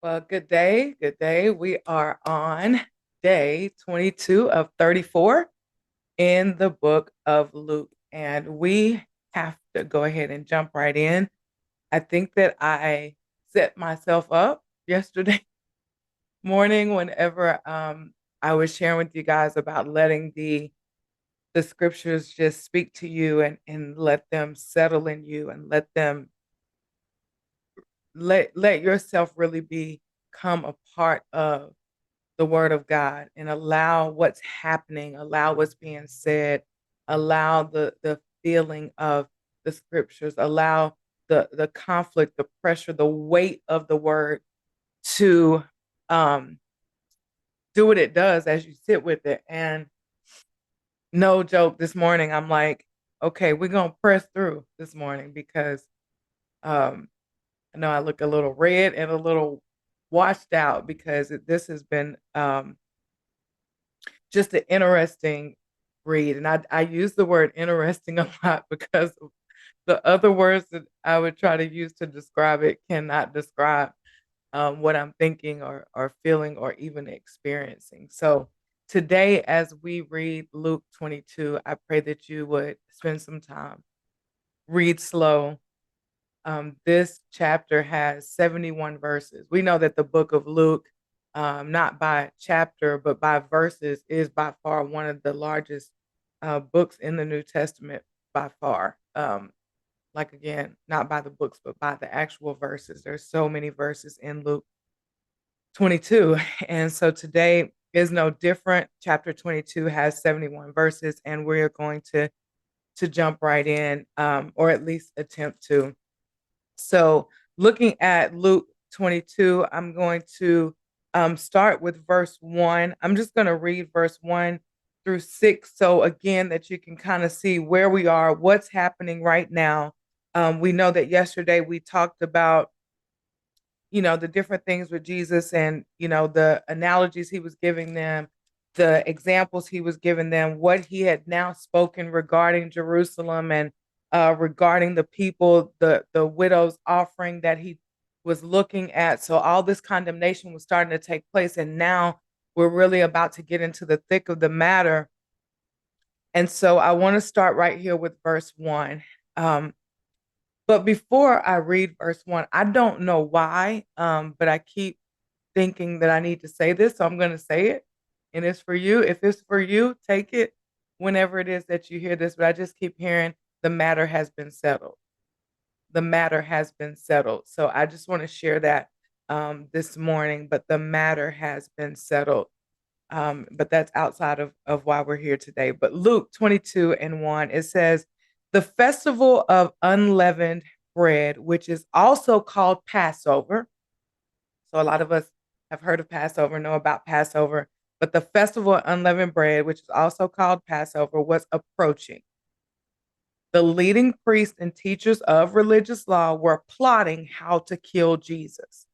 Well, good day. Good day. We are on day 22 of 34 in the book of Luke, and we have to go ahead and jump right in. I think that I set myself up yesterday morning whenever I was sharing with you guys about letting the scriptures just speak to you and let them settle in you and let yourself really become a part of the word of God and allow what's happening, allow what's being said, allow the feeling of the scriptures, allow the conflict, the pressure, the weight of the word to um do what it does as you sit with it. And no joke, this morning I'm like, okay, we're gonna press through this morning because um I know I look a little red and a little washed out because this has been just an interesting read. And I use the word interesting a lot because the other words that I would try to use to describe it cannot describe what I'm thinking or feeling or even experiencing. So today, as we read Luke 22, I pray that you would spend some time, read slow. This chapter has 71 verses. We know that the book of Luke, not by chapter, but by verses, is by far one of the largest books in the New Testament by far. Like again, not by the books, but by the actual verses. There's so many verses in Luke 22. And so today is no different. Chapter 22 has 71 verses, and we're going to jump right in, or at least attempt to. So, looking at Luke 22, I'm going to start with verse 1. I'm just going to read verse 1 through 6. So, again, that you can kind of see where we are, what's happening right now. We know that yesterday we talked about, the different things with Jesus and, the analogies he was giving them, the examples he was giving them, what he had now spoken regarding Jerusalem and regarding the people, the widow's offering that he was looking at. So all this condemnation was starting to take place. And now we're really about to get into the thick of the matter. And so I want to start right here with verse 1. But before I read verse 1, I don't know why, but I keep thinking that I need to say this, so I'm going to say it. And it's for you. If it's for you, take it whenever it is that you hear this. But I just keep hearing the matter has been settled. The matter has been settled. So I just want to share that this morning. But the matter has been settled. But that's outside of why we're here today. But Luke 22 and 1, it says, the festival of unleavened bread, which is also called Passover. So a lot of us have heard of Passover, know about Passover, but the festival of unleavened bread, which is also called Passover, was approaching. The leading priests and teachers of religious law were plotting how to kill Jesus,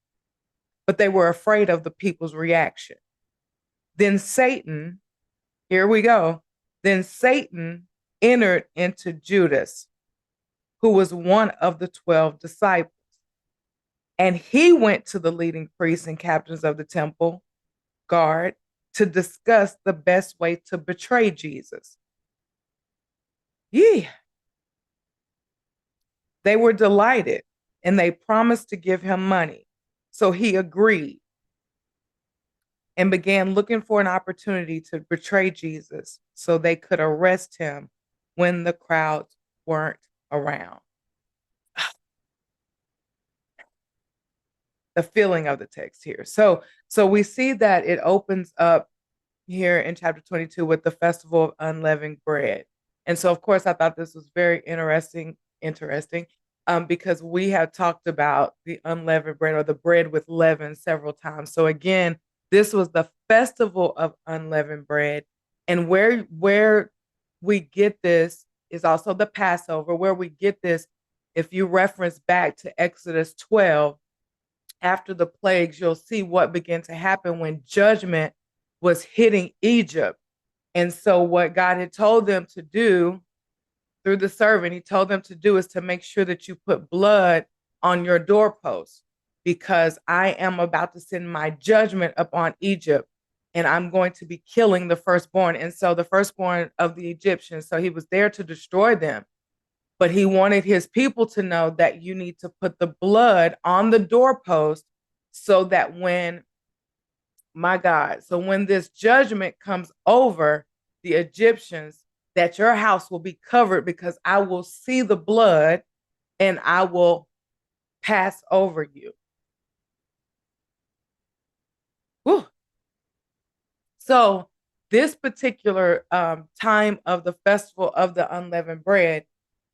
but they were afraid of the people's reaction. Then Satan, here we go, then Satan entered into Judas, who was one of the 12 disciples. And he went to the leading priests and captains of the temple guard to discuss the best way to betray Jesus. Yeah. They were delighted and they promised to give him money. So he agreed and began looking for an opportunity to betray Jesus so they could arrest him when the crowds weren't around. The feeling of the text here. So we see that it opens up here in chapter 22 with the festival of unleavened bread. And so of course I thought this was very interesting, because we have talked about the unleavened bread or the bread with leaven several times. So again, this was the festival of unleavened bread. And where we get this is also the Passover. Where we get this, if you reference back to Exodus 12, after the plagues, you'll see what began to happen when judgment was hitting Egypt. And so what God had told them to do through the servant, he told them to do is to make sure that you put blood on your doorposts. because I am about to send my judgment upon Egypt, and I'm going to be killing the firstborn. And so the firstborn of the Egyptians, so he was there to destroy them. But he wanted his people to know that you need to put the blood on the doorpost so that when, my God, so when this judgment comes over the Egyptians, that your house will be covered because I will see the blood and I will pass over you. Whew. So this particular time of the festival of the unleavened bread,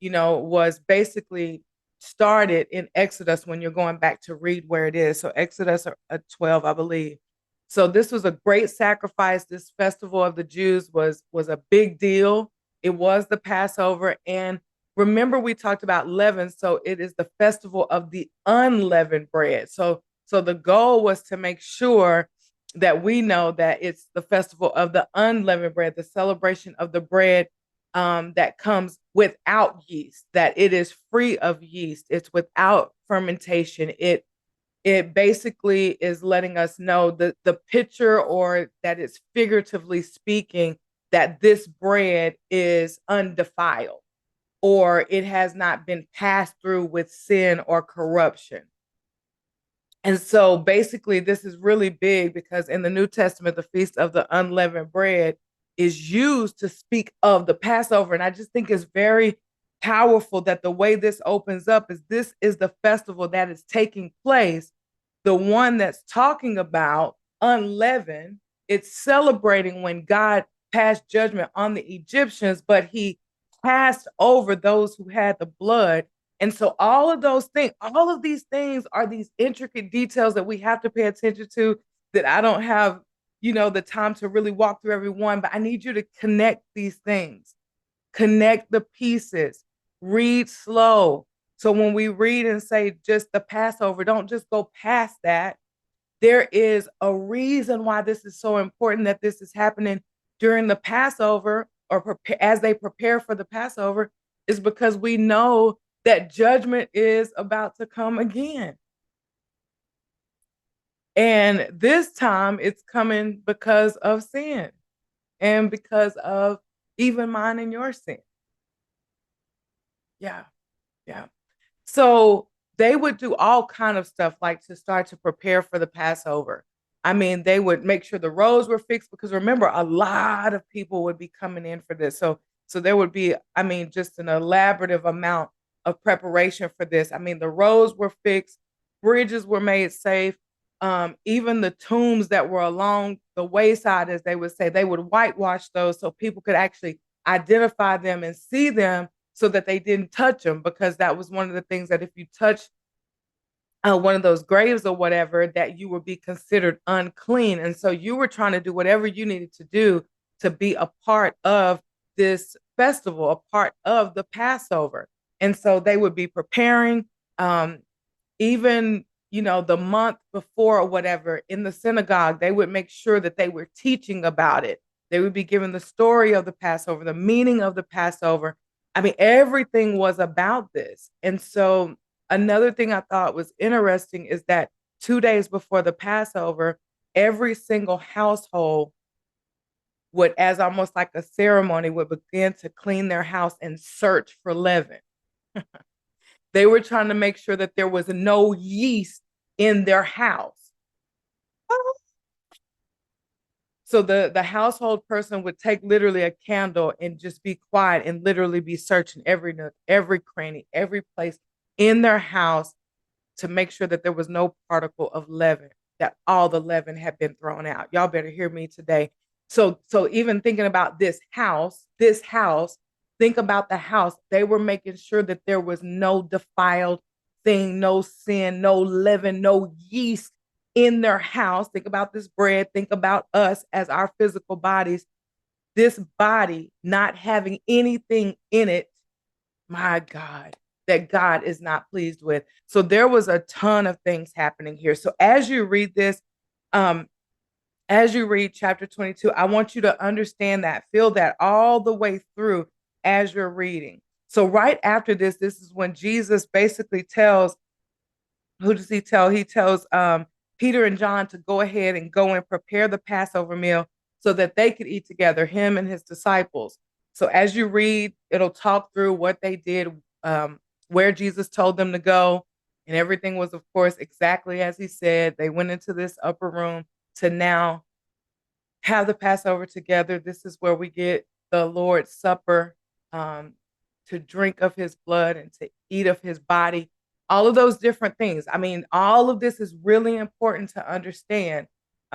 was basically started in Exodus when you're going back to read where it is. So Exodus 12, I believe. So this was a great sacrifice. This festival of the Jews was a big deal. It was the Passover. And remember, we talked about leaven. So it is the festival of the unleavened bread. So the goal was to make sure that we know that it's the festival of the unleavened bread, the celebration of the bread that comes without yeast, that it is free of yeast, it's without fermentation. It basically is letting us know the picture, or that it's figuratively speaking, that this bread is undefiled, or it has not been passed through with sin or corruption. And so basically, this is really big because in the New Testament, the Feast of the Unleavened Bread is used to speak of the Passover. And I just think it's very powerful that the way this opens up is this is the festival that is taking place, the one that's talking about unleavened. It's celebrating when God passed judgment on the Egyptians, but he passed over those who had the blood. And so all of those things, all of these things are these intricate details that we have to pay attention to, that I don't have, the time to really walk through every one, but I need you to connect these things, connect the pieces, read slow. So when we read and say just the Passover, don't just go past that. There is a reason why this is so important, that this is happening during the Passover, or as they prepare for the Passover, is because we know that judgment is about to come again. And this time it's coming because of sin, and because of even mine and your sin. Yeah. Yeah. So they would do all kind of stuff, like to start to prepare for the Passover. I mean, they would make sure the roads were fixed, because remember, a lot of people would be coming in for this. So there would be, I mean, just an elaborative amount of preparation for this. I mean, the roads were fixed, bridges were made safe. Even the tombs that were along the wayside, as they would say, they would whitewash those so people could actually identify them and see them, so that they didn't touch them, because that was one of the things, that if you touch one of those graves or whatever, that you would be considered unclean. And so you were trying to do whatever you needed to do to be a part of this festival, a part of the Passover. And so they would be preparing, even, the month before or whatever, in the synagogue, they would make sure that they were teaching about it. They would be given the story of the Passover, the meaning of the Passover. I mean, everything was about this. And so another thing I thought was interesting is that 2 days before the Passover, every single household would, as almost like a ceremony, would begin to clean their house and search for leaven. They were trying to make sure that there was no yeast in their house. So the household person would take literally a candle and just be quiet and literally be searching every nook, every cranny, every place in their house to make sure that there was no particle of leaven, that all the leaven had been thrown out. Y'all better hear me today. So even thinking about this house, think about the house. They were making sure that there was no defiled thing, no sin, no leaven, no yeast in their house. Think about this bread. Think about us as our physical bodies. This body not having anything in it, my God, that God is not pleased with. So there was a ton of things happening here. So as you read this, as you read chapter 22, I want you to understand that, feel that all the way through as you're reading. So right after this is when Jesus basically tells who does he tell? He tells Peter and John to go ahead and go and prepare the Passover meal so that they could eat together, him and his disciples. So as you read, it'll talk through what they did, where Jesus told them to go. And everything was, of course, exactly as he said. They went into this upper room to now have the Passover together. This is where we get the Lord's Supper, um, to drink of his blood and to eat of his body, all of those different things. I mean, all of this is really important to understand,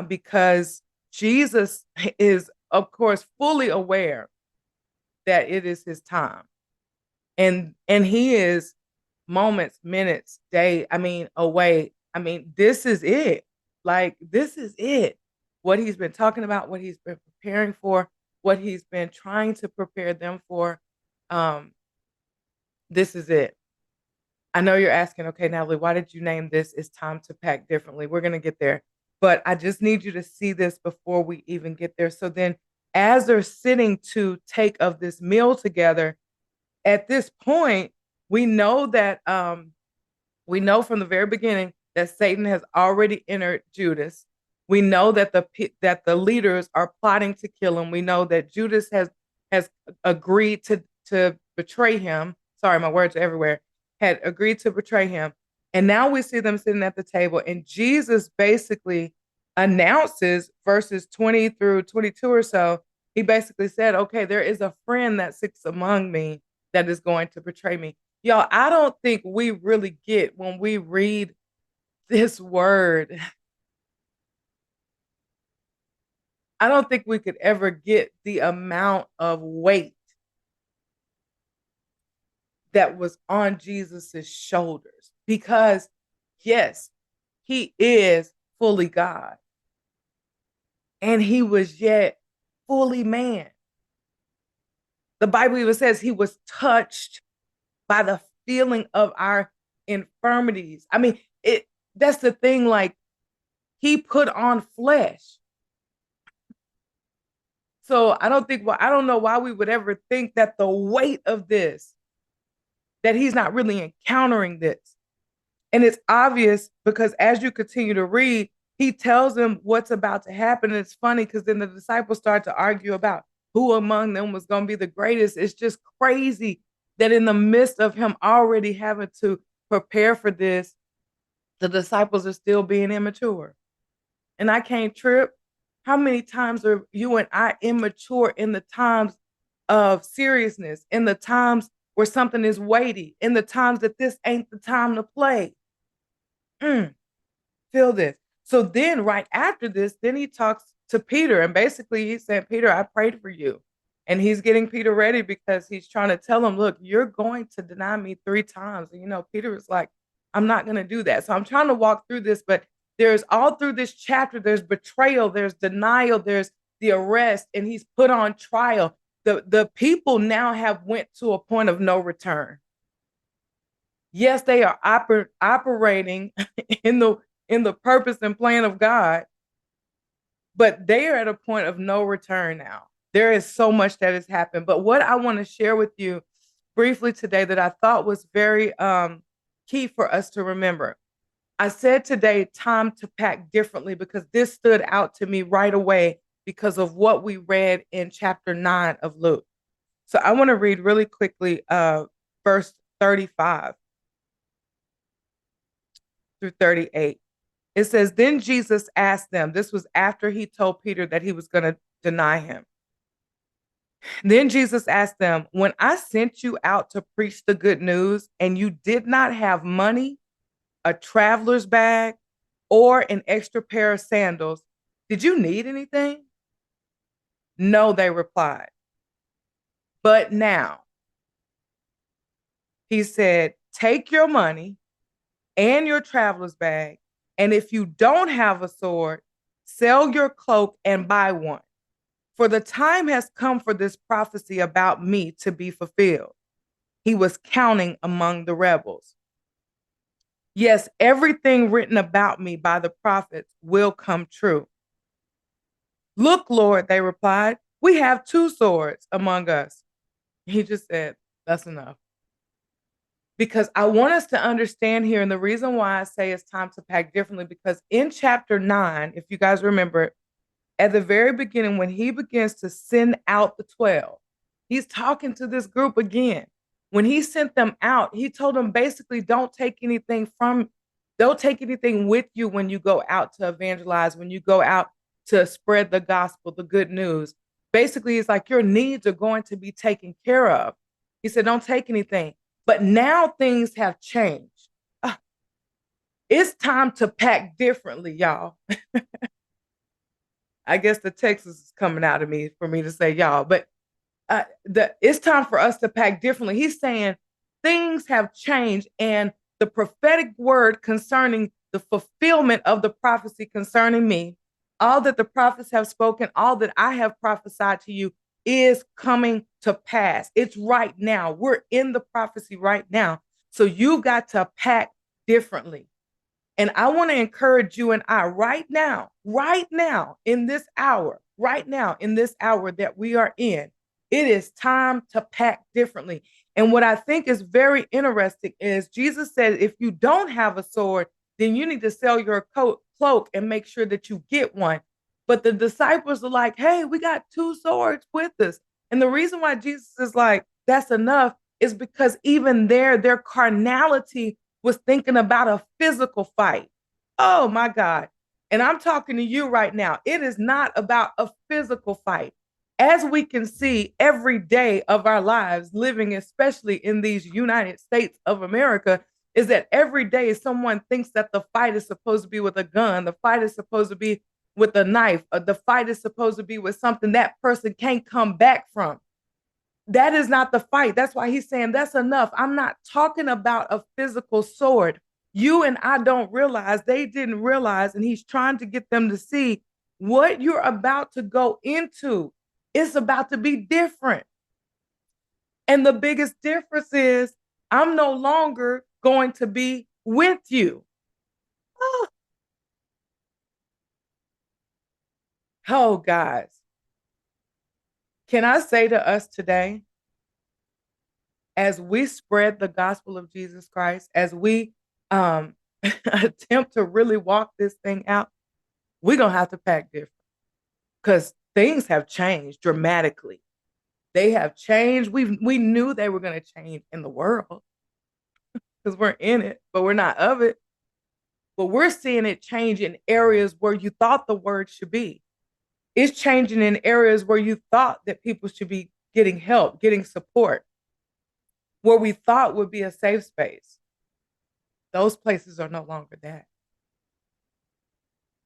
because Jesus is, of course, fully aware that it is his time. And he is moments, minutes, day, I mean, away. I mean, this is it. Like, this is it. What he's been talking about, what he's been preparing for, what he's been trying to prepare them for. Um, this is it. I know you're asking, okay, Natalie, why did you name this It's Time to Pack Differently? We're going to get there. But I just need you to see this before we even get there. So then, as they're sitting to take of this meal together, at this point, we know that we know from the very beginning that Satan has already entered Judas. We know that the leaders are plotting to kill him. We know that Judas has agreed to betray him. Sorry, my words are everywhere. Had agreed to betray him. And now we see them sitting at the table, and Jesus basically announces verses 20 through 22 or so. He basically said, okay, there is a friend that sits among me that is going to betray me. Y'all, I don't think we really get when we read this word. I don't think we could ever get the amount of weight that was on Jesus's shoulders, because yes, he is fully God and he was yet fully man. The Bible even says he was touched by the feeling of our infirmities. I mean, that's the thing, like, he put on flesh. So I don't know why we would ever think that the weight of this, that he's not really encountering this. And it's obvious because as you continue to read, he tells them what's about to happen. And it's funny because then the disciples start to argue about who among them was going to be the greatest. It's just crazy that in the midst of him already having to prepare for this, the disciples are still being immature. And I can't trip. How many times are you and I immature in the times of seriousness, in the times where something is weighty, in the times that this ain't the time to play? Feel this. So then, right after this, then he talks to Peter, and basically he said, Peter, I prayed for you. And he's getting Peter ready because he's trying to tell him, look, you're going to deny me 3 times. And, Peter is like, I'm not going to do that. So I'm trying to walk through this, but there's all through this chapter, there's betrayal, there's denial, there's the arrest, and he's put on trial. The people now have went to a point of no return. Yes, they are operating in the purpose and plan of God, but they are at a point of no return now. There is so much that has happened. But what I want to share with you briefly today that I thought was very key for us to remember. I said today, time to pack differently, because this stood out to me right away because of what we read in chapter 9 of Luke. So I want to read really quickly verse 35 through 38. It says, then Jesus asked them, this was after he told Peter that he was going to deny him. Then Jesus asked them, when I sent you out to preach the good news and you did not have money, a traveler's bag, or an extra pair of sandals, did you need anything? No, they replied. But now, he said, take your money and your traveler's bag, and if you don't have a sword, sell your cloak and buy one. For the time has come for this prophecy about me to be fulfilled. He was counting among the rebels. Yes, everything written about me by the prophets will come true. Look, Lord, they replied, we have 2 swords among us. He just said, that's enough. because I want us to understand here. And the reason why I say it's time to pack differently, because in chapter 9, if you guys remember, at the very beginning, when he begins to send out the 12, he's talking to this group again. When he sent them out, he told them basically, don't take anything with you when you go out to evangelize, when you go out to spread the gospel, the good news. Basically, it's like your needs are going to be taken care of. He said, don't take anything. But now things have changed. It's time to pack differently, y'all. I guess the Texas is coming out of me for me to say y'all, but it's time for us to pack differently. He's saying things have changed, and the prophetic word concerning the fulfillment of the prophecy concerning me, all that the prophets have spoken, all that I have prophesied to you is coming to pass. It's right now. We're in the prophecy right now. So you got to pack differently. And I want to encourage you and I right now, in this hour, that we are in, it is time to pack differently. And what I think is very interesting is Jesus said, if you don't have a sword, then you need to sell your cloak and make sure that you get one. But the disciples are like, hey, we got 2 swords with us. And the reason why Jesus is like, that's enough is because even their carnality was thinking about a physical fight. Oh my God. And I'm talking to you right now. It is not about a physical fight. As we can see every day of our lives, living especially in these United States of America, is that every day someone thinks that the fight is supposed to be with a gun, the fight is supposed to be with a knife, the fight is supposed to be with something that person can't come back from. That is not the fight. That's why he's saying that's enough. I'm not talking about a physical sword. You and I don't realize, they didn't realize, and he's trying to get them to see what you're about to go into. It's about to be different. And the biggest difference is I'm no longer going to be with you. Oh, guys. Can I say to us today, as we spread the gospel of Jesus Christ, as we attempt to really walk this thing out, we're going to have to pack different, because things have changed dramatically. They have changed. We knew they were going to change in the world because we're in it, but we're not of it. But we're seeing it change in areas where you thought the word should be. It's changing in areas where you thought that people should be getting help, getting support, where we thought would be a safe space. Those places are no longer that.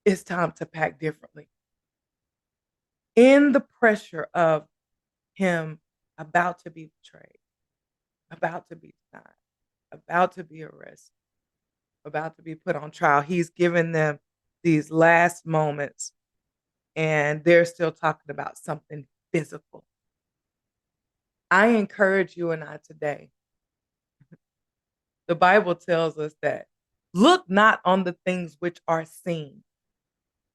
It's time to pack differently. In the pressure of him about to be betrayed, about to be denied, about to be arrested, about to be put on trial, he's given them these last moments, and they're still talking about something physical. I encourage you and I today. The Bible tells us that look not on the things which are seen,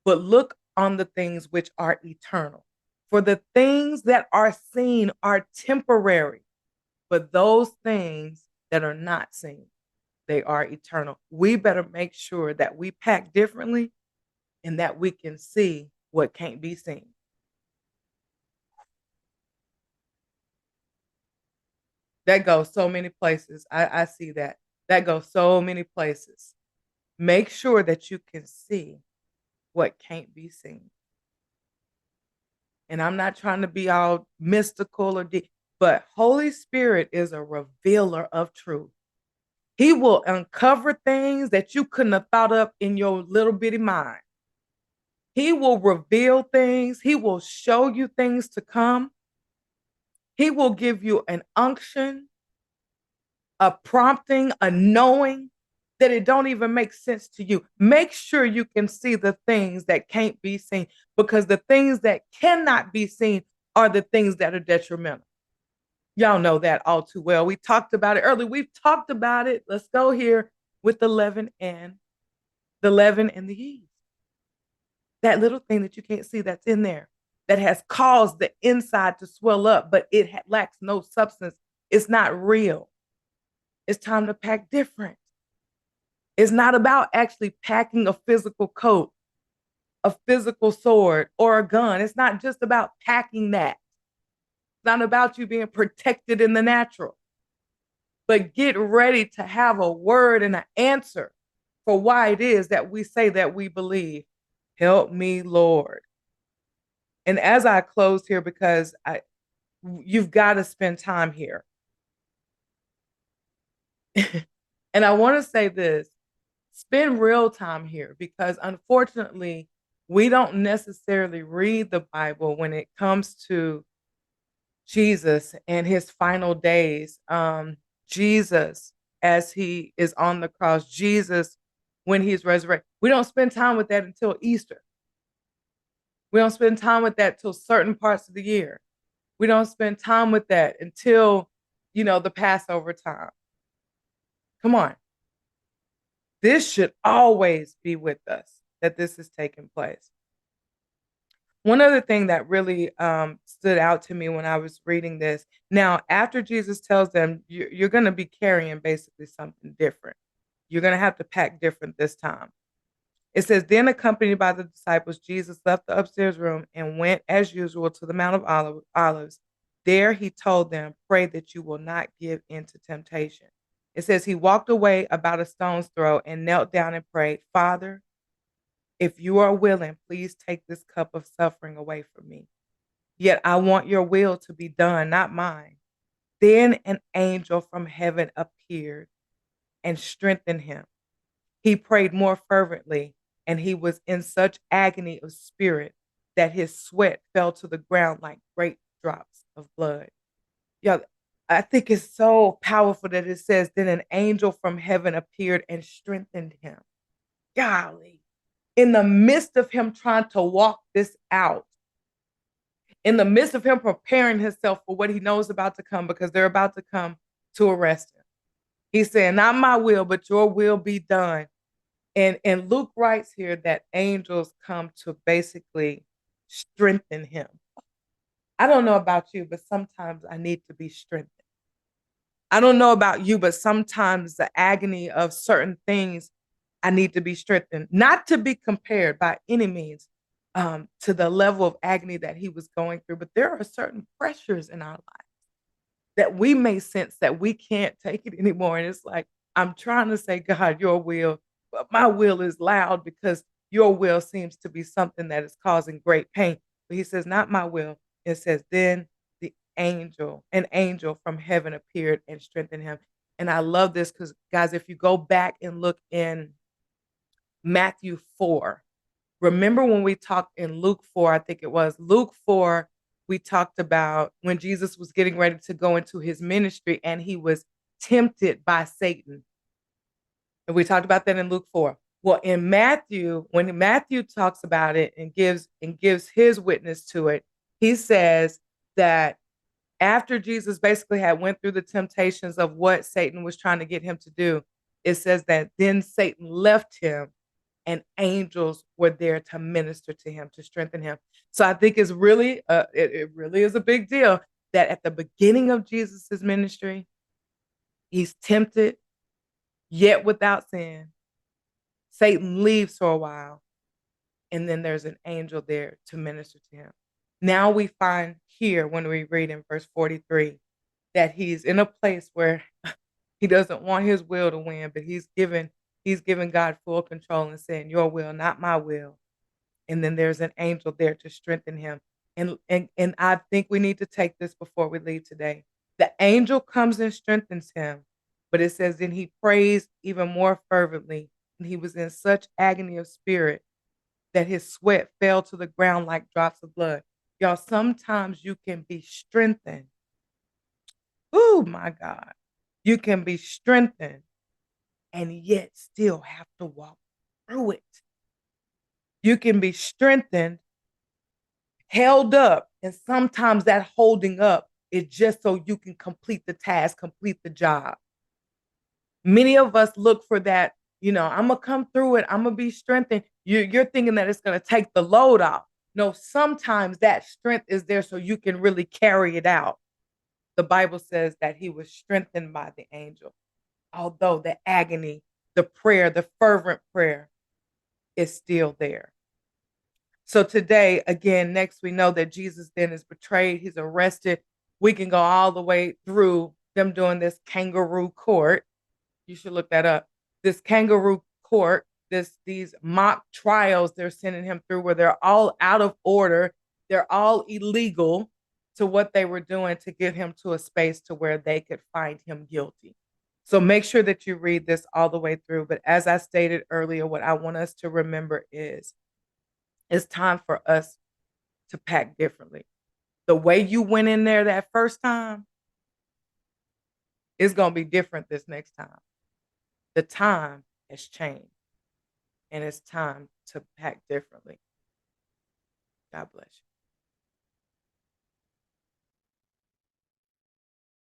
but look on the things which are eternal. For the things that are seen are temporary, but those things that are not seen, they are eternal. We better make sure that we pack differently and that we can see what can't be seen. That goes so many places. I see that. That goes so many places. Make sure that you can see what can't be seen. And I'm not trying to be all mystical or deep, but Holy Spirit is a revealer of truth. He will uncover things that you couldn't have thought up in your little bitty mind. He will reveal things. He will show you things to come. He will give you an unction, a prompting, a knowing that it don't even make sense to you. Make sure you can see the things that can't be seen, because the things that cannot be seen are the things that are detrimental. Y'all know that all too well. We talked about it earlier. We've talked about it. Let's go here with the leaven and the yeast. That little thing that you can't see that's in there that has caused the inside to swell up, but it lacks no substance. It's not real. It's time to pack different. It's not about actually packing a physical coat, a physical sword, or a gun. It's not just about packing that. It's not about you being protected in the natural. But get ready to have a word and an answer for why it is that we say that we believe. Help me, Lord. And as I close here, because you've got to spend time here. And I want to say this, spend real time here, because unfortunately, we don't necessarily read the Bible when it comes to Jesus and his final days. Jesus, as he is on the cross, Jesus, when he's resurrected. We don't spend time with that until Easter. We don't spend time with that till certain parts of the year. We don't spend time with that until, the Passover time. Come on. This should always be with us, that this is taking place. One other thing that really stood out to me when I was reading this, now, after Jesus tells them, you're going to be carrying basically something different. You're going to have to pack different this time. It says, then accompanied by the disciples, Jesus left the upstairs room and went as usual to the Mount of Olives. There he told them, pray that you will not give in to temptation. It says he walked away about a stone's throw and knelt down and prayed, Father, if you are willing, please take this cup of suffering away from me. Yet I want your will to be done, not mine. Then an angel from heaven appeared and strengthened him. He prayed more fervently, and he was in such agony of spirit that his sweat fell to the ground like great drops of blood. Yeah, I think it's so powerful that it says, then an angel from heaven appeared and strengthened him. Golly. In the midst of him trying to walk this out, in the midst of him preparing himself for what he knows about to come, because they're about to come to arrest him. He's saying, not my will, but your will be done. And Luke writes here that angels come to basically strengthen him. I don't know about you, but sometimes I need to be strengthened. I don't know about you, but sometimes the agony of certain things, I need to be strengthened, not to be compared by any means to the level of agony that he was going through. But there are certain pressures in our lives that we may sense that we can't take it anymore. And it's like, I'm trying to say, God, your will, but my will is loud because your will seems to be something that is causing great pain. But he says, not my will. It says, then an angel from heaven appeared and strengthened him. And I love this because, guys, if you go back and look in Matthew 4, remember when we talked in Luke 4, I think it was Luke 4, we talked about when Jesus was getting ready to go into his ministry and he was tempted by Satan. And we talked about that in Luke 4. Well, in Matthew, when Matthew talks about it and gives his witness to it, he says that after Jesus basically had went through the temptations of what Satan was trying to get him to do, it says that then Satan left him and angels were there to minister to him, to strengthen him. So I think it's really, it really is a big deal that at the beginning of Jesus's ministry, he's tempted, yet without sin. Satan leaves for a while, and then there's an angel there to minister to him. Now we find here, when we read in verse 43, that he's in a place where he doesn't want his will to win, but he's given God full control and saying, your will, not my will. And then there's an angel there to strengthen him. And I think we need to take this before we leave today. The angel comes and strengthens him, but it says, then he prays even more fervently, and he was in such agony of spirit that his sweat fell to the ground like drops of blood. Y'all, sometimes you can be strengthened. Oh my God. You can be strengthened and yet still have to walk through it. You can be strengthened, held up, and sometimes that holding up is just so you can complete the task, complete the job. Many of us look for that, I'm going to come through it. I'm going to be strengthened. You're thinking that it's going to take the load off. No, sometimes that strength is there so you can really carry it out. The Bible says that he was strengthened by the angel. although the agony, the prayer, the fervent prayer is still there. So today, again, next we know that Jesus then is betrayed, he's arrested. We can go all the way through them doing this kangaroo court. You should look that up. This kangaroo court, these mock trials they're sending him through where they're all out of order, they're all illegal to what they were doing to get him to a space to where they could find him guilty. So make sure that you read this all the way through. But as I stated earlier, what I want us to remember is it's time for us to pack differently. The way you went in there that first time is going to be different this next time. The time has changed and it's time to pack differently. God bless you.